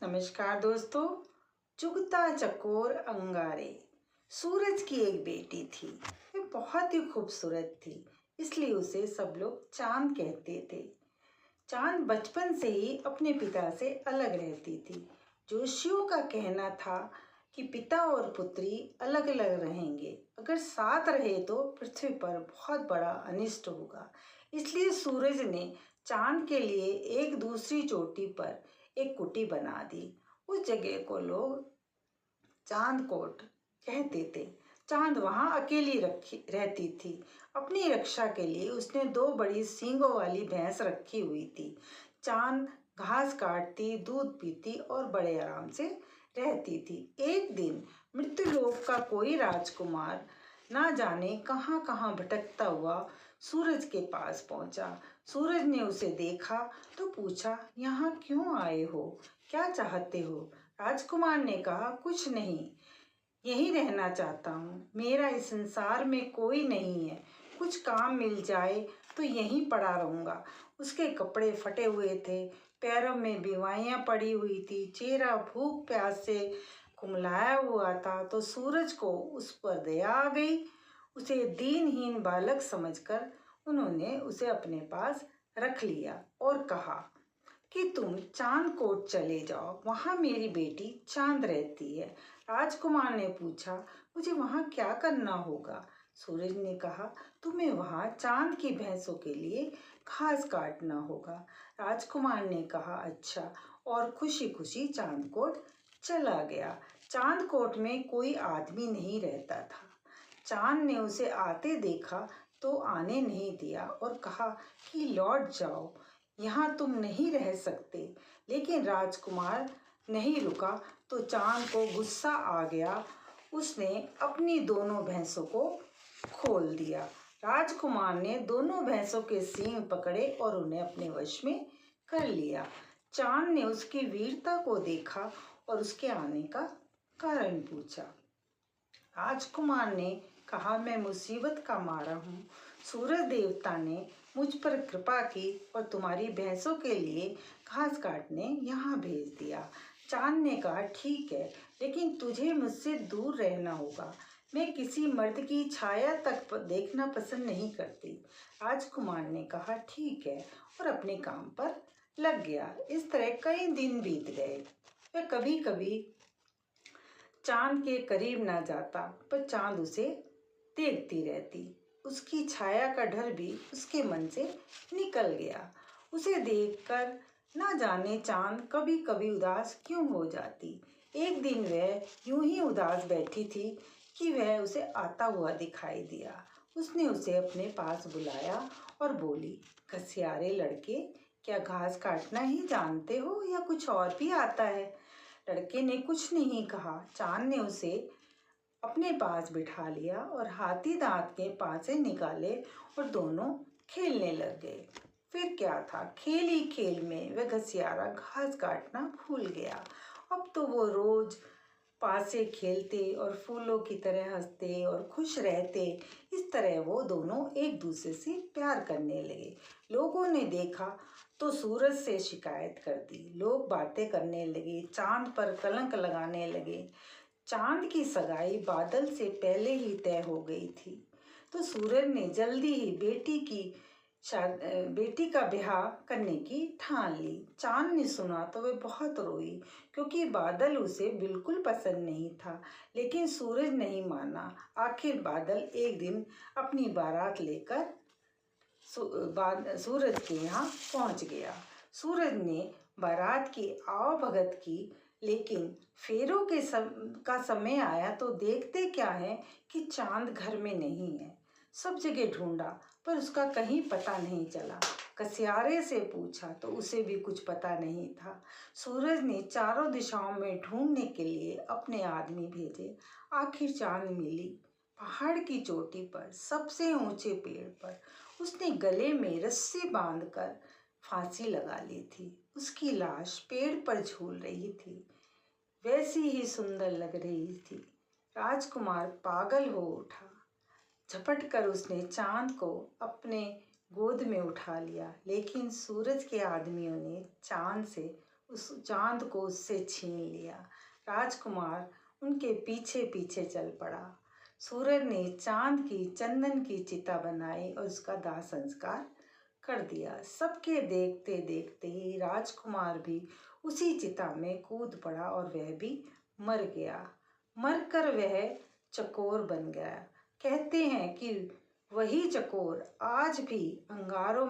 नमस्कार दोस्तों। चुगता चकोर अंगारे। सूरज की एक बेटी थी। वे बहुत ही खूबसूरत थी, इसलिए उसे सब लोग चांद कहते थे। चांद बचपन से ही अपने पिता से अलग रहती थी। जोशियों का कहना था कि पिता और पुत्री अलग अलग रहेंगे, अगर साथ रहे तो पृथ्वी पर बहुत बड़ा अनिष्ट होगा। इसलिए सूरज ने चांद के लिए एक दूसरी चोटी पर एक कुटी बना दी। उस जगह को लोग चांदकोट कहते थे। चांद वहां अकेली रहती थी। अपनी रक्षा के लिए उसने दो बड़ी सींगों वाली भैंस रखी हुई थी। चांद घास काटती, दूध पीती और बड़े आराम से रहती थी। एक दिन मृत्युलोक का कोई राजकुमार ना जाने कहाँ कहाँ भटकता हुआ सूरज के पास पहुंचा। सूरज ने उसे देखा तो पूछा, यहाँ क्यों आए हो, क्या चाहते हो? राजकुमार ने कहा, कुछ नहीं, यहीं रहना चाहता हूँ। मेरा इस संसार में कोई नहीं है, कुछ काम मिल जाए तो यहीं पड़ा रहूंगा। उसके कपड़े फटे हुए थे, पैरों में बीमारियां पड़ी हुई थी, चेहरा भूख प्यास से कुमलाया हुआ था। तो सूरज को उस पर दया आ गई। उसे दीनहीन बालक समझकर उन्होंने उसे अपने पास रख लिया और कहा कि तुम चांदकोट चले जाओ, वहां मेरी बेटी चांद रहती है। राजकुमार ने पूछा, मुझे वहां क्या करना होगा? सूरज ने कहा, तुम्हें वहां चांद की भैंसों के लिए घास काटना होगा। राजकुमार ने कहा, अच्छा, और खुशी खुशी चांदकोट चला गया। चांदकोट में कोई आदमी नहीं रहता था। चांद ने उसे आते देखा तो आने नहीं दिया और कहा कि लौट जाओ, यहाँ तुम नहीं रह सकते। लेकिन राजकुमार नहीं रुका तो चांद को गुस्सा आ गया। उसने अपनी दोनों भैंसों को खोल दिया। राजकुमार ने दोनों भैंसों के सींग पकड़े और उन्हें अपने वश में कर लिया। चांद ने उसकी वीरता को देखा और उसके आने का कारण पूछा। राजकुमार ने कहा, मैं मुसीबत का मारा हूँ। सूरज देवता ने मुझ पर कृपा की और तुम्हारी भैंसों के लिए घास काटने यहाँ भेज दिया। चांद ने कहा, ठीक है, लेकिन तुझे मुझसे दूर रहना होगा। मैं किसी मर्द की छाया तक देखना पसंद नहीं करती। राजकुमार ने कहा, ठीक है, और अपने काम पर लग गया। इस तरह कई दिन बीत गए। वह कभी कभी चांद के करीब ना जाता, पर चांद उसे देखती रहती। उसकी छाया का डर भी उसके मन से निकल गया। उसे देखकर ना जाने चांद कभी कभी उदास क्यों हो जाती। एक दिन वह यूं ही उदास बैठी थी कि वह उसे आता हुआ दिखाई दिया। उसने उसे अपने पास बुलाया और बोली, घसियारे लड़के, क्या घास काटना ही जानते हो या कुछ और भी आता है? लड़के ने कुछ नहीं कहा। चांद ने उसे अपने पास बिठा लिया और हाथी दांत के पासे निकाले और दोनों खेलने लग गए। फिर क्या था, खेल ही खेल में वह घसियारा घास काटना भूल गया। अब तो वो रोज पासे खेलते और फूलों की तरह हंसते और खुश रहते। इस तरह वो दोनों एक दूसरे से प्यार करने लगे। लोगों ने देखा तो सूरज से शिकायत कर दी। लोग बातें करने लगे, चांद पर कलंक लगाने लगे। चांद की सगाई बादल से पहले ही तय हो गई थी, तो सूरज ने जल्दी ही बेटी का ब्याह करने की ठान ली। चांद ने सुना तो वह बहुत रोई, क्योंकि बादल उसे बिल्कुल पसंद नहीं था। लेकिन सूरज नहीं माना। आखिर बादल एक दिन अपनी बारात लेकर सूरज के यहाँ पहुँच गया। सूरज ने बारात की आवभगत की, लेकिन फेरों का समय आया तो देखते क्या है कि चांद घर में नहीं है। सब जगह ढूंढा पर उसका कहीं पता नहीं चला। घसियारे से पूछा तो उसे भी कुछ पता नहीं था। सूरज ने चारों दिशाओं में ढूंढने के लिए अपने आदमी भेजे। आखिर चांद मिली, पहाड़ की चोटी पर, सबसे ऊंचे पेड़ पर। उसने गले में रस्सी बांधकर फांसी लगा ली थी। उसकी लाश पेड़ पर झूल रही थी, वैसी ही सुंदर लग रही थी। राजकुमार पागल हो उठा। झपट कर उसने चांद को अपने गोद में उठा लिया, लेकिन सूरज के आदमियों ने चांद से उस चांद को उससे छीन लिया। राजकुमार उनके पीछे पीछे चल पड़ा। सूरज ने चांद की चंदन की चिता बनाई और उसका दाह संस्कार कर दिया। सबके देखते देखते ही राजकुमार भी उसी चिता में कूद पड़ा और वह भी मर गया। मरकर वह चकोर बन गया। कहते हैं कि वही चकोर आज भी अंगारों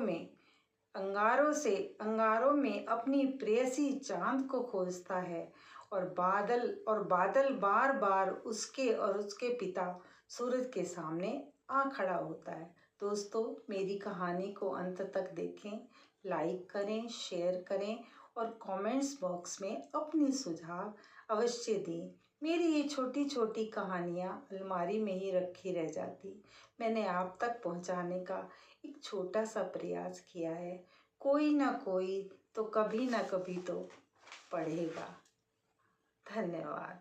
में अपनी प्रेयसी चांद को खोजता है और बादल बार बार उसके और उसके पिता सूरज के सामने आ खड़ा होता है। दोस्तों, मेरी कहानी को अंत तक देखें, लाइक करें, शेयर करें और कमेंट्स बॉक्स में अपनी सुझाव अवश्य दें। मेरी ये छोटी छोटी कहानियाँ अलमारी में ही रखी रह जाती, मैंने आप तक पहुँचाने का एक छोटा सा प्रयास किया है। कोई ना कोई तो कभी ना कभी तो पढ़ेगा। धन्यवाद।